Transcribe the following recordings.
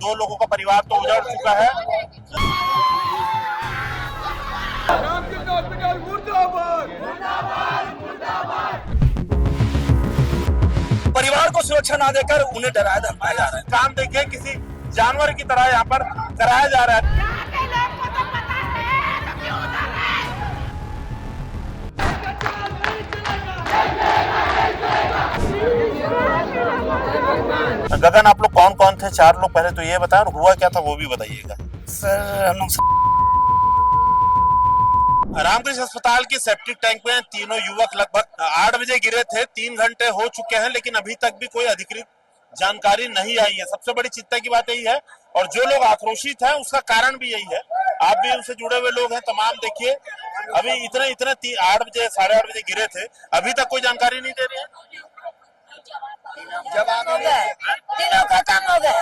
दो लोगों का परिवार तो उजड़ चुका है। रामकृष्ण हॉस्पिटल मुर्दाबाद। परिवार को सुरक्षा ना देकर उन्हें डराया धमकाया जा रहा है। काम देखिए किसी जानवर की तरह यहाँ पर कराया जा रहा है। गगन, आप लोग कौन कौन थे? चार लोग, पहले तो ये बताएं और हुआ क्या था वो भी बताइएगा। सर हम लोग रामकृष्ण अस्पताल की सेप्टिक टैंक में तीनों युवक लगभग 8 बजे गिरे थे। 3 घंटे हो चुके हैं, लेकिन अभी तक भी कोई अधिकृत जानकारी नहीं आई है। सबसे बड़ी चिंता की बात यही है, और जो लोग आक्रोशित हैं उसका कारण भी यही है। आप भी उनसे जुड़े हुए लोग हैं तमाम। देखिए अभी इतने 8 बजे 8:30 बजे गिरे थे, अभी तक कोई जानकारी नहीं दे रही है। जवाब हो गया, तीनों का काम हो गया।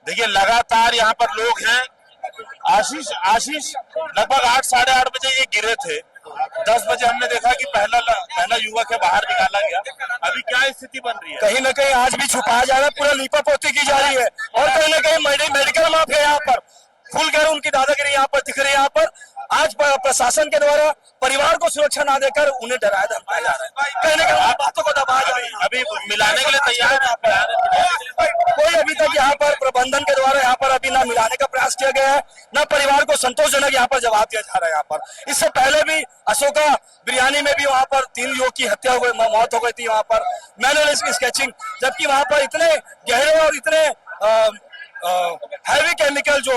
देखिए लगातार यहाँ पर लोग हैं। आशीष लगभग 8 साढ़े 8 बजे ये गिरे थे। 10 बजे हमने देखा कि पहला युवक है बाहर निकाला गया। अभी क्या स्थिति बन रही है? कहीं न कहीं आज भी छुपाया जा रहा है, पूरा लीपापोती की जा रही है। और कहीं न कहीं मेडिकल माफिया यहाँ पर खुल कर उनकी दादागिरी यहाँ पर दिख रही है। यहाँ पर आज प्रशासन के द्वारा परिवार को सुरक्षा ना देकर उन्हें डराया धमकाया जा रहा है। कहीं न कहीं बातों को दबाया जा रहा है। अभी मिलाने के लिए तैयार है। कोई अभी तक यहाँ पर प्रबंधन के द्वारा यहाँ पर अभी ना मिलाने का प्रयास किया गया है, ना परिवार को संतोषजनक यहाँ पर जवाब दिया जा रहा है। यहाँ पर इससे पहले भी अशोका बिरयानी में भी वहाँ पर 3 युवक की हत्या हो गई, मौत हो गई थी वहाँ पर मैनुअल स्केचिंग। जबकि वहाँ पर इतने गहरे और इतने हैवी केमिकल जो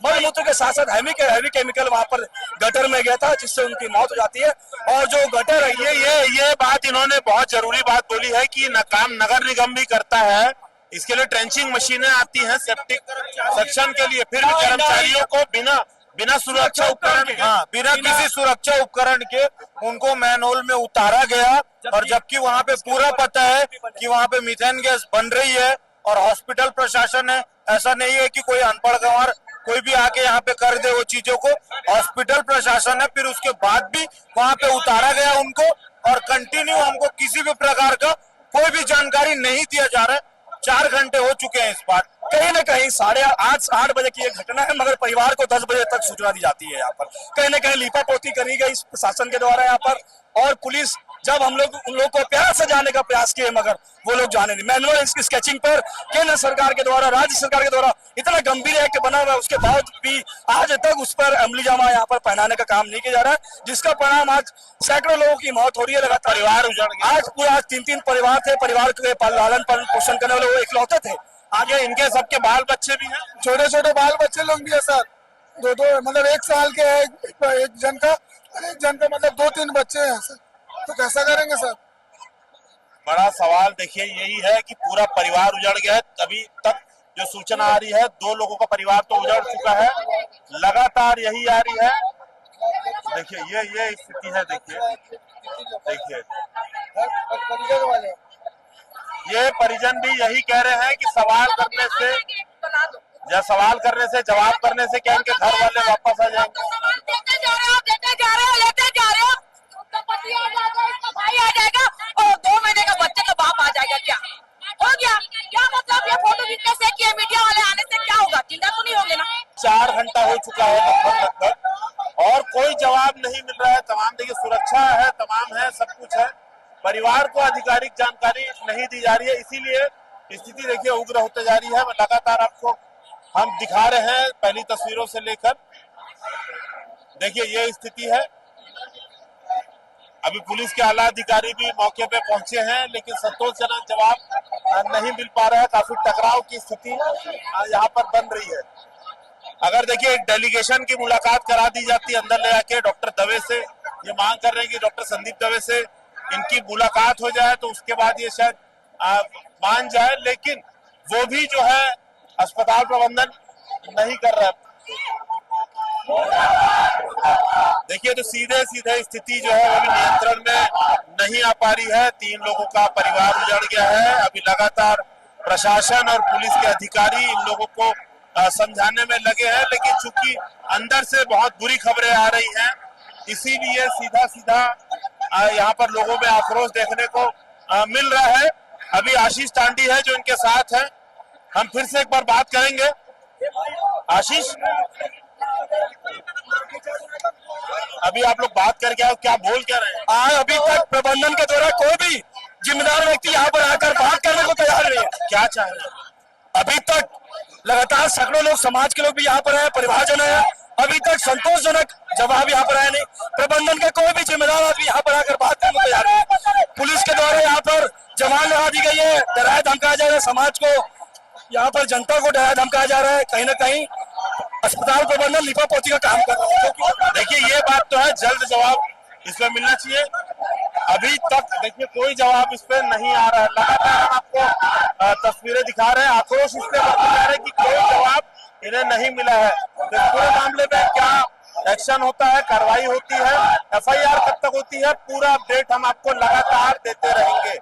मलमूत्र के साथ साथ हैवी केमिकल वहाँ पर गटर में गया था, जिससे उनकी मौत हो जाती है। और जो गटर है ये बात इन्होंने बहुत जरूरी बात बोली है कि काम नगर निगम भी करता है। इसके लिए ट्रेंचिंग मशीनें आती हैं सेप्टिक सेक्शन के लिए, फिर भी कर्मचारियों को बिना सुरक्षा उपकरण के, बिना किसी सुरक्षा उपकरण के उनको मैनहोल में उतारा गया। और जबकि वहाँ पे पूरा पता है कि वहाँ पे मीथेन गैस बन रही है, और हॉस्पिटल प्रशासन है, ऐसा नहीं है कि कोई अनपढ़ गंवार कोई भी आके यहाँ पे कर दे वो चीजों को। हॉस्पिटल प्रशासन है, फिर उसके बाद भी वहाँ पे उतारा गया उनको, और कंटिन्यू हमको किसी भी प्रकार का कोई भी जानकारी नहीं दिया जा रहा है। 4 घंटे हो चुके हैं इस बात। कहीं न कहीं 8:30 बजे की ये घटना है, मगर परिवार को 10 बजे तक सूचना दी जाती है। यहाँ पर कहीं न कहीं लीपापोती करी गई प्रशासन के द्वारा यहाँ पर, और पुलिस जब हम लोग उन लोगों को प्यार से जाने का प्रयास किए, मगर वो लोग जाने नहीं। मैनुअल स्केचिंग पर केंद्र सरकार के द्वारा, राज्य सरकार के द्वारा इतना गंभीर एक्ट बना हुआ है, उसके बाद भी आज तक उस पर अमली जामा यहाँ पर पहनाने का काम नहीं किया जा रहा है, जिसका परिणाम आज सैकड़ों लोगों की मौत हो रही है। लगातार परिवार उजड़ गया। आज पूरा 3 परिवार थे। परिवार के लालन पोषण करने वाले वो इकलौते थे। आगे इनके सबके बाल बच्चे भी हैं, छोटे छोटे बाल बच्चे लोग भी है सर। दो मतलब 1 साल के है एक जन का, एक जन का मतलब 2-3 बच्चे हैं सर। तो कैसा करेंगे सर? बड़ा सवाल देखिए यही है कि पूरा परिवार उजड़ गया है। अभी तक जो सूचना आ रही है 2 लोगों का परिवार तो उजड़ चुका है, लगातार यही आ रही है। देखिए ये स्थिति है। देखिए ये परिजन भी यही कह रहे हैं कि सवाल करने से जवाब करने से क्या इनके घर वाले वापस आ जाएंगे। लेते जा रहे हो, उसका पति आ जाएगा, उसका भाई आ जाएगा, और 2 महीने का बच्चे का बाप आ जाएगा। क्या हो गया? क्या मतलब ये फोटो खींचने से कि मीडिया वाले आने से क्या होगा? जिंदा तो नहीं होंगे ना। 4 घंटा हो चुका है लगभग, और कोई जवाब नहीं मिल रहा है। तमाम देखिए सुरक्षा है, तमाम है, सब कुछ है, परिवार को आधिकारिक जानकारी नहीं दी जा रही है। इसीलिए स्थिति देखिए उग्र होते जा रही है। लगातार आपको हम दिखा रहे हैं पहली तस्वीरों से लेकर। देखिए ये स्थिति है। अभी पुलिस के आला अधिकारी भी मौके पे पहुंचे हैं, लेकिन संतोषजनक जवाब नहीं मिल पा रहा है। काफी टकराव की स्थिति यहाँ पर बन रही है। अगर देखिए एक डेलीगेशन की मुलाकात करा दी जाती है अंदर ले आके डॉक्टर दवे से, ये मांग कर रहे हैं कि डॉक्टर संदीप दवे से इनकी मुलाकात हो जाए, तो उसके बाद ये शायद मान जाए, लेकिन वो भी जो है अस्पताल प्रबंधन नहीं कर रहा है। देखिए तो सीधे स्थिति जो है वो भी नियंत्रण में नहीं आ पा रही है। 3 लोगों का परिवार उजड़ गया है। अभी लगातार प्रशासन और पुलिस के अधिकारी इन लोगों को समझाने में लगे हैं, लेकिन चूंकि अंदर से बहुत बुरी खबरें आ रही हैं, इसीलिए सीधा यहाँ पर लोगों में आक्रोश देखने को मिल रहा है। अभी आशीष तांडी है जो इनके साथ है, हम फिर से एक बार बात करेंगे। आशीष, अभी आप लोग बात करके आओ, क्या बोल क्या रहे हैं? आज अभी तक प्रबंधन के द्वारा कोई भी जिम्मेदार व्यक्ति यहाँ पर आकर बात करने को तैयार नहीं है। क्या चाह रहे हैं? अभी तक लगातार सैकड़ों लोग, समाज के लोग भी यहाँ पर है, परिवारजन है, अभी तक संतोषजनक जवाब यहाँ पर आया नहीं। प्रबंधन के कोई भी जिम्मेदार आदमी यहाँ पर आकर बात करने को तैयार नहीं है। पुलिस के द्वारा यहाँ पर जवान लगा दी गई है, डराया धमकाया जा रहा है समाज को, यहाँ पर जनता को डराया धमकाया जा रहा है। कहीं ना कहीं अस्पताल प्रबंधन लिपापोती का काम कर रहा है। देखिए ये बात तो है, जल्द जवाब इसमें मिलना चाहिए। अभी तक देखिए कोई जवाब इस पे नहीं आ रहा है। लगातार हम आपको तस्वीरें दिखा रहे हैं, आक्रोश इसलिए बढ़ता जा रहा है कि कोई जवाब इन्हें नहीं मिला है। तो इस पूरे मामले में क्या एक्शन होता है, कार्रवाई होती है, FIR कब तक होती है, पूरा अपडेट हम आपको लगातार देते रहेंगे।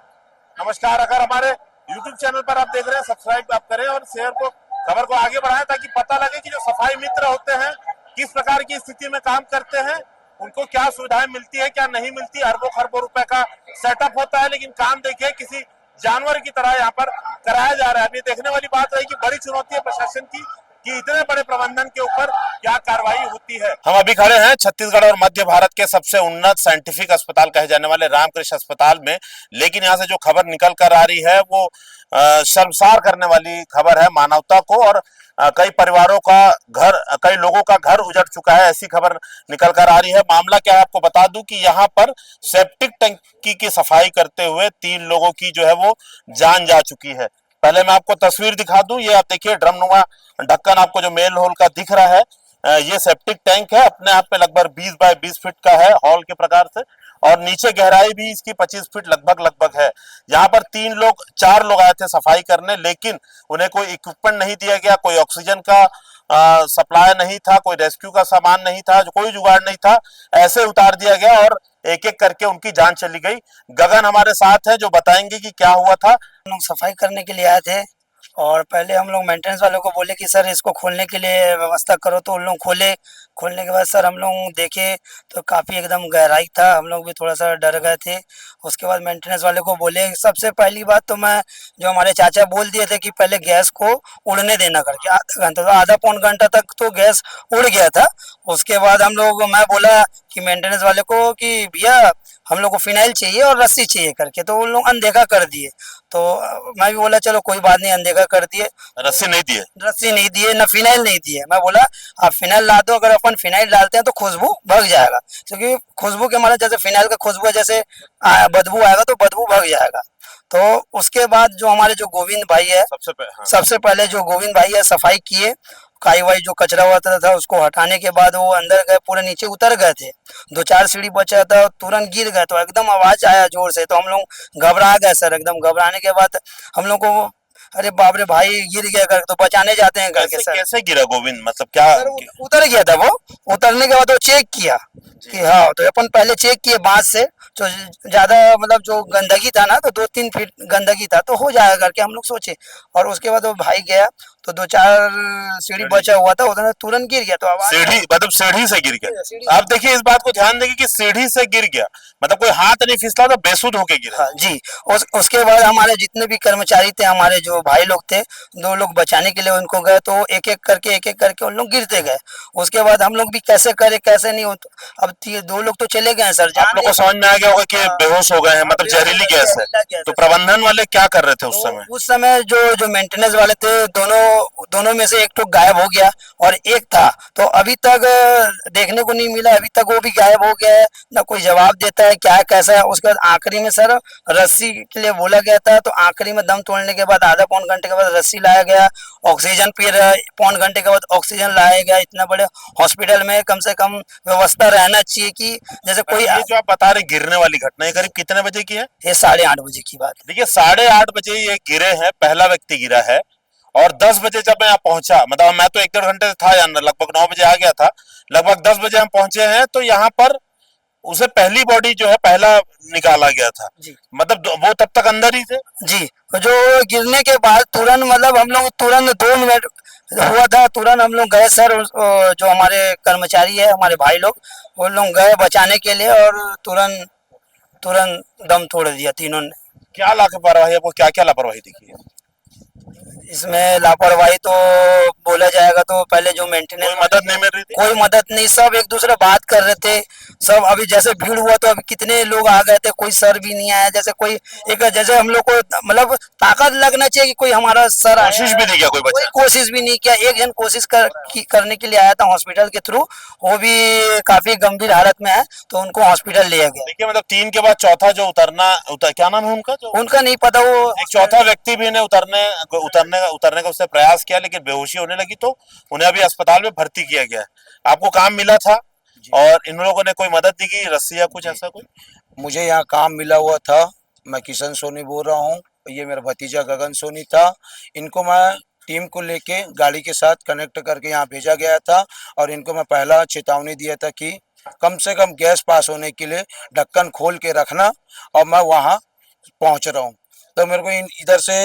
नमस्कार, अगर हमारे YouTube चैनल पर आप देख रहे हैं, सब्सक्राइब आप करें और शेयर को, खबर को आगे बढ़ाएं ताकि पता लगे कि जो सफाई मित्र होते हैं किस प्रकार की स्थिति में काम करते हैं, उनको क्या सुविधाएं मिलती है, क्या नहीं मिलती। अरबों खरबों रुपए का सेटअप होता है, लेकिन काम देखिए किसी जानवर की तरह यहाँ पर कराया जा रहा है। अभी देखने वाली बात है कि बड़ी चुनौती है प्रशासन की कि इतने बड़े प्रबंधन के ऊपर क्या कार्रवाई होती है। हम अभी खड़े हैं छत्तीसगढ़ और मध्य भारत के सबसे उन्नत साइंटिफिक अस्पताल कहे जाने वाले रामकृष्ण अस्पताल में, लेकिन यहाँ से जो खबर निकल कर आ रही है वो शर्मसार करने वाली खबर है मानवता को। और कई परिवारों का घर, कई लोगों का घर उजड़ चुका है, ऐसी खबर निकल कर आ रही है। मामला क्या है आपको बता दूं कि यहाँ पर सेप्टिक टंकी की सफाई करते हुए 3 लोगों की जो है वो जान जा चुकी है। पहले मैं आपको तस्वीर दिखा दूं, ये आप देखिए ड्रमनुमा ढक्कन आपको जो मेल होल का दिख रहा है, ये सेप्टिक टैंक है, अपने आप में लगभग 20 बाय 20 फीट का है हॉल के प्रकार से, और नीचे गहराई भी इसकी 25 फीट लगभग है। यहाँ पर 4 लोग आए थे सफाई करने, लेकिन उन्हें कोई इक्विपमेंट नहीं दिया गया, कोई ऑक्सीजन का सप्लाई नहीं था, कोई रेस्क्यू का सामान नहीं था, कोई जुगाड़ नहीं था, ऐसे उतार दिया गया और एक एक करके उनकी जान चली गई। गगन हमारे साथ है जो बताएंगे कि क्या हुआ था। हम लोग सफाई करने के लिए आए थे और पहले हम लोग मेंटेनेंस वालों को बोले कि सर इसको खोलने के लिए व्यवस्था करो, तो उन लोग खोलने के बाद सर हम लोग देखे तो काफ़ी एकदम गहराई था, हम लोग भी थोड़ा सा डर गए थे। उसके बाद मेंटेनेंस वाले को बोले, सबसे पहली बात तो मैं जो हमारे चाचा बोल दिए थे कि पहले गैस को उड़ने देना करके आधा घंटा, तो आधा पौन घंटा तक तो गैस उड़ गया था। उसके बाद मैं बोला कि मेंटेनेंस वाले को कि भैया हम लोग को फिनाइल चाहिए और रस्सी चाहिए करके, तो उन लोग अनदेखा कर दिए। तो मैं भी बोला चलो कोई बात नहीं, अनदेखा कर दिए, रस्सी नहीं दिए, न फिनाइल नहीं दिए। मैं बोला आप फिनाइल ला दो, अगर अपन फिनाइल डालते हैं तो खुशबू भग जाएगा, क्योंकि खुशबू के मारे जैसे फिनाइल का खुशबू है, जैसे बदबू आएगा तो बदबू भग जाएगा। तो उसके बाद जो हमारे जो गोविंद भाई है, सबसे पहले जो गोविंद भाई है सफाई किए, काई वाई जो कचरा हुआ था उसको हटाने के बाद वो अंदर गए, पूरे नीचे उतर गए थे, 2-4 सीढ़ी बचा था, तुरंत गिर गए, तो एकदम आवाज आया जोर से, तो हम लोग घबरा गए सर। एकदम घबराने के बाद हम लोग को अरे बाप रे भाई गिर गया करके, तो बचाने जाते हैं करके सर। कैसे गिरा गोविंद, मतलब क्या? उतर गया था वो, उतरने के बाद वो चेक किया कि हाँ, तो अपन पहले चेक किए बांस से, तो ज्यादा मतलब जो गंदगी था ना, तो 2-3 फीट गंदगी था तो हो जाएगा करके हम लोग सोचे। और उसके बाद वो भाई गया तो 2-4 सीढ़ी बचा हुआ था, उधर तुरंत गिर गया। तो सीढ़ी से गिर गया। आप देखिए इस बात को ध्यान देंगे कि सीढ़ी से गिर गया, मतलब कोई हाथ नहीं फिसला, तो बेसुध होके गिरा। हाँ जी। उसके बाद हमारे जितने भी कर्मचारी थे, हमारे जो भाई लोग थे, 2 लोग बचाने के लिए उनको गए, तो एक एक करके उन लोग गिरते गए। उसके बाद हम लोग भी कैसे करे कैसे नहीं, अब 2 लोग तो चले गए सर। आप लोग को समझ में आ गया होगा कि बेहोश हो गए हैं, मतलब जहरीली गैस है। तो प्रबंधन वाले क्या कर रहे थे उस समय? उस समय जो मेंटेनेंस वाले थे, दोनों में से एक तो गायब हो गया और एक था, तो अभी तक देखने को नहीं मिला, अभी तक वो भी गायब हो गया है, ना कोई जवाब देता है क्या है कैसा है। उसके बाद आखिरी में सर रस्सी के लिए बोला गया था, तो आखिरी में दम तोड़ने के बाद आधा पौन घंटे के बाद रस्सी लाया गया, ऑक्सीजन फिर पौन घंटे के बाद ऑक्सीजन लाया गया। इतना बड़े हॉस्पिटल में कम से कम व्यवस्था रहना चाहिए कि जैसे कोई। ये जो आप बता रहे गिरने वाली घटना, ये करीब कितने बजे की है? ये 8:30 बजे की बात है। देखिए 8:30 बजे ये गिरे हैं, पहला व्यक्ति गिरा है, और 10 बजे जब मैं यहाँ पहुंचा, मतलब मैं तो 1-1.5 घंटे था यहाँ, लगभग 9 बजे आ गया था, लगभग 10 बजे हम पहुंचे हैं, तो यहाँ पर उसे पहली बॉडी जो है पहला निकाला गया था जी। मतलब वो तब तक अंदर ही थे जी। जो गिरने के बाद तुरंत, मतलब हम लोग तुरंत 2 मिनट हुआ था, तुरंत हम लोग गए सर, जो हमारे कर्मचारी है, हमारे भाई लोग, वो लोग गए बचाने के लिए और तुरंत तुरंत दम तोड़ दिया तीनों ने। क्या लापरवाही, आपको क्या क्या लापरवाही दिखी है? इसमें लापरवाही तो बोला जाएगा तो पहले जो मेंटेनेंस, कोई मदद नहीं मिल रही थी? कोई मदद नहीं, सब एक दूसरे बात कर रहे थे सब। अभी जैसे भीड़ हुआ तो अभी कितने लोग आ गए थे, कोई सर भी नहीं आया। जैसे कोई एक, जैसे हम लोग को मतलब ताकत लगना चाहिए कि कोई हमारा सर आया। कोशिश भी नहीं किया कोई कोई बच्चा? कोशिश भी नहीं किया। एक जन कोशिश करने के लिए आया था हॉस्पिटल के थ्रू, वो भी काफी गंभीर हालत में है, तो उनको हॉस्पिटल लिया गया। देखिए मतलब 3 के बाद चौथा जो क्या नाम है उनका, जो उनका नहीं पता, वो एक चौथा व्यक्ति भी ने उतरने का उससे प्रयास किया, लेकिन बेहोशी होने लगी तो उन्हें अभी अस्पताल में भर्ती किया गया है। आपको काम मिला था और इन लोगों ने कोई मदद दी की रस्सी या कुछ ऐसा कोई? मुझे यहाँ काम मिला हुआ था। मैं किशन सोनी बोल रहा हूँ। ये मेरा भतीजा गगन सोनी था। इनको मैं टीम को लेके गाड़ी के साथ कनेक्ट करके यहाँ भेजा गया था और इनको मैं पहला चेतावनी दिया था कि कम से कम गैस पास होने के लिए ढक्कन खोल के रखना, और मैं वहाँ पहुँच रहा हूँ। तो मेरे को इधर से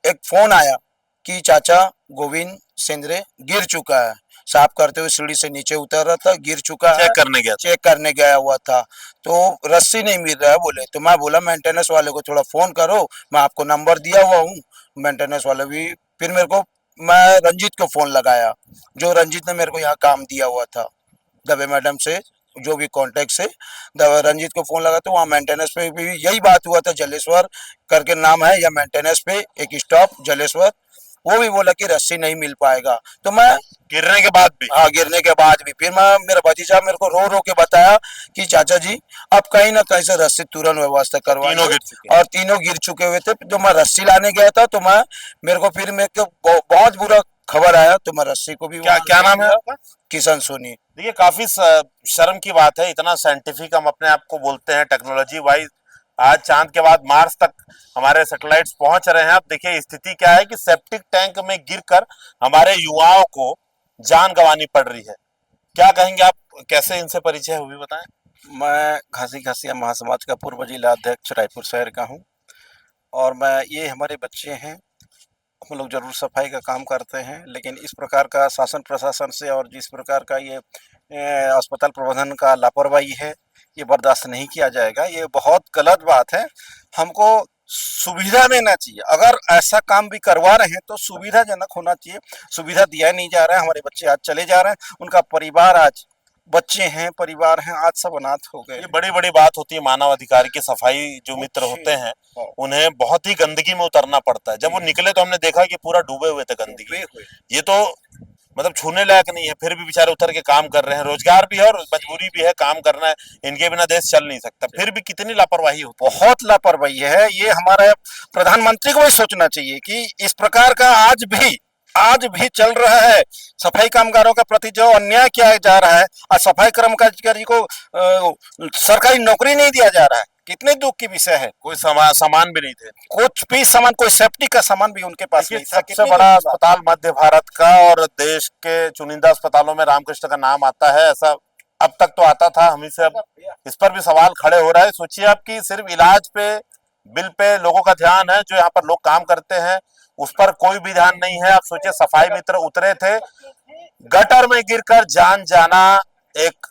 एक फोन आया कि चाचा गोविंद सेंद्रे गिर चुका है। साफ करते हुए सीढ़ी से नीचे उतर रहा था, गिर चुका है। चेक करने गया हुआ था तो रस्सी नहीं मिल रहा है बोले। तो मैं बोला मेंटेनेंस वाले को थोड़ा फोन करो, मैं आपको नंबर दिया हुआ हूँ। मेंटेनेंस वाले भी फिर मेरे को, मैं रंजीत को फोन लगाया, जो रंजीत ने मेरे को यहाँ काम दिया हुआ था दबे मैडम से, जो भी कांटेक्ट से रंजीत को फोन लगा। तो वहाँ मेंटेनेंस पे भी यही बात हुआ था। जलेश्वर करके नाम है, या मेंटेनेंस पे एक स्टॉप जलेश्वर, वो भी बोला कि रस्सी नहीं मिल पाएगा। तो मैं गिरने के बाद भी? हाँ, गिरने के बाद भी फिर मैं, मेरा भतीजा मेरे को रो रो के बताया कि चाचा जी अब कहीं ना कहीं से रस्सी तुरंत व्यवस्था करवा। तीनों गिर चुके और तीनों गिर चुके हुए थे। जो मैं रस्सी लाने गया था तो मेरे को फिर मेरे को बहुत बुरा खबर आया, तो मैं रस्सी को भी, क्या नाम है आपका? किशन सोनी। देखिए काफी शर्म की बात है, इतना साइंटिफिक हम अपने आप को बोलते हैं टेक्नोलॉजी वाइज। आज चांद के बाद मार्स तक हमारे सैटेलाइट्स पहुंच रहे हैं। अब देखिए स्थिति क्या है कि सेप्टिक टैंक में गिरकर हमारे युवाओं को जान गंवानी पड़ रही है। क्या कहेंगे आप, कैसे इनसे परिचय हुई बताएं? मैं घासी घासिया महासमाज का पूर्व जिला अध्यक्ष रायपुर शहर का हूं, और ये हमारे बच्चे हैं। हम लोग जरूर सफाई का काम करते हैं, लेकिन इस प्रकार का शासन प्रशासन से और जिस प्रकार का ये अस्पताल प्रबंधन का लापरवाही है, ये बर्दाश्त नहीं किया जाएगा। ये बहुत गलत बात है। हमको सुविधा देना चाहिए। अगर ऐसा काम भी करवा रहे हैं तो सुविधाजनक होना चाहिए। सुविधा दिया नहीं जा रहा है। हमारे बच्चे आज चले जा रहे हैं, उनका परिवार, आज बच्चे हैं, परिवार हैं, आज सब अनाथ हो गए। ये बड़ी बड़ी बात होती है। मानव अधिकार की सफाई जो मित्र होते हैं उन्हें बहुत ही गंदगी में उतरना पड़ता है। जब वो निकले तो हमने देखा कि पूरा डूबे हुए थे गंदगी। ये तो मतलब छूने लायक नहीं है, फिर भी बेचारे उतर के काम कर रहे हैं। रोजगार भी है और मजबूरी भी है, काम करना है, इनके बिना देश चल नहीं सकता। फिर भी कितनी लापरवाही होती है। बहुत लापरवाही है। ये हमारे प्रधानमंत्री को भी सोचना चाहिए कि इस प्रकार का आज भी चल रहा है। सफाई कामगारों के प्रति जो अन्याय किया जा रहा है, आज सफाई कर्मचारी को सरकारी नौकरी नहीं दिया जा रहा है। कितने दुख की विषय है। कोई सामान भी नहीं थे, कुछ भी सामान, कोई सेफ्टी का सामान भी उनके पास नहीं था। सबसे बड़ा अस्पताल मध्य भारत का और देश के चुनिंदा अस्पतालों में रामकृष्ण का नाम आता है, ऐसा अब तक तो आता था। हम से अब इस पर भी सवाल खड़े हो रहा है। सोचिए आप कि सिर्फ इलाज पे, बिल पे लोगों का ध्यान है, जो यहाँ पर लोग काम करते हैं उस पर कोई भी ध्यान नहीं है। आप सोचिए सफाई मित्र उतरे थे, गटर में गिरकर जान जाना एक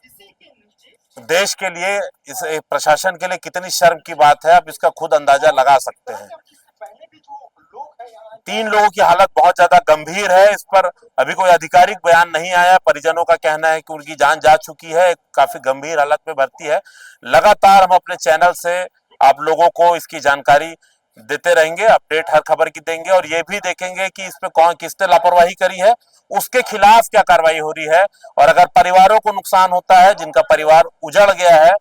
देश के लिए, इस प्रशासन के लिए कितनी शर्म की बात है। आप इसका खुद अंदाजा लगा सकते हैं। 3 लोगों की हालत बहुत ज्यादा गंभीर है। इस पर अभी कोई आधिकारिक बयान नहीं आया। परिजनों का कहना है कि उनकी जान जा चुकी है, काफी गंभीर हालत में भर्ती है। लगातार हम अपने चैनल से आप लोगों को इसकी जानकारी देते रहेंगे, अपडेट हर खबर की देंगे, और ये भी देखेंगे कि इस पे कौन किसने लापरवाही करी है, उसके खिलाफ क्या कार्रवाई हो रही है। और अगर परिवारों को नुकसान होता है, जिनका परिवार उजड़ गया है,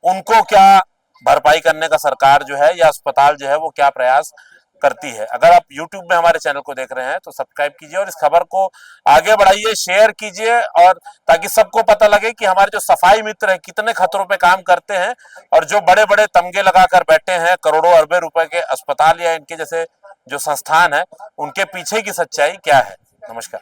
उनको क्या भरपाई करने का सरकार जो है या अस्पताल जो है वो क्या प्रयास करती है। अगर आप YouTube में हमारे चैनल को देख रहे हैं तो सब्सक्राइब कीजिए और इस खबर को आगे बढ़ाइए, शेयर कीजिए, और ताकि सबको पता लगे कि हमारे जो सफाई मित्र हैं कितने खतरों पे काम करते हैं, और जो बड़े बड़े तमगे लगाकर बैठे हैं करोड़ों अरबों रुपए के अस्पताल या इनके जैसे जो संस्थान है, उनके पीछे की सच्चाई क्या है। नमस्कार।